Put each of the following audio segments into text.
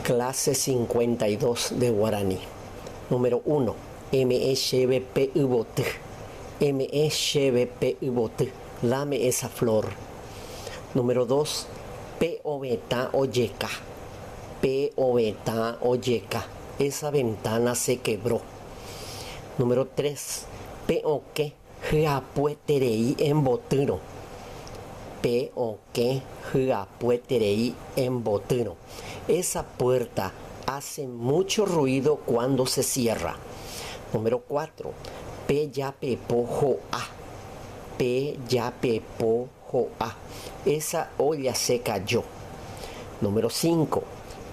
Clase 52 de guaraní. Número 1. M-E-X-B-P-U-B-T. M-E-X-B-P-U-B-T. Dame esa flor. Número 2. P-O-B-T O-Y-K. P-O-B-T O-Y-K. Esa ventana se quebró. Número 3. P-O-K. G-A-P-U-E-T-R-I en botero. P-O-K. G-A-P-U-E-T-R-I en botero. Esa puerta hace mucho ruido cuando se cierra. Número 4. P-Ya-Pe-Po-Jo-A. P-Ya-Pe-Po-Jo-A. Esa olla se cayó. Número 5.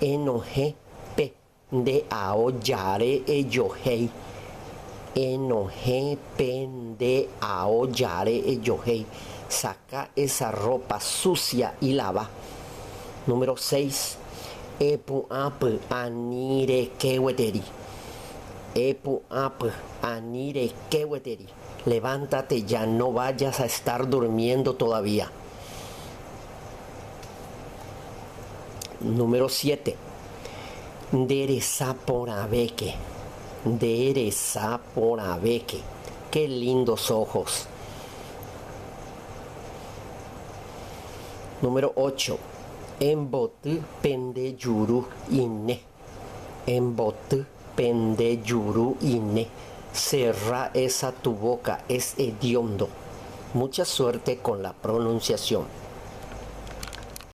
Enoje-Pe. De-A-O-Yare-E-Yo-Hei. Enoje-Pe. De-A-O-Yare-E-Yo-Hei. Saca esa ropa sucia y lava. Número 6. Epu-Ap-Anire-Keweteri. Epu-Ap-Anire-Keweteri. Levántate ya, no vayas a estar durmiendo todavía. Número 7. Dereza-Por-Abeke. Dereza-Por-Abeke. Qué lindos ojos. Número 8. Embotu-Pende-Yuru-Ine. Embotu-Pende-Yuru-Ine. Cerra esa tu boca, es hediondo. Mucha suerte con la pronunciación.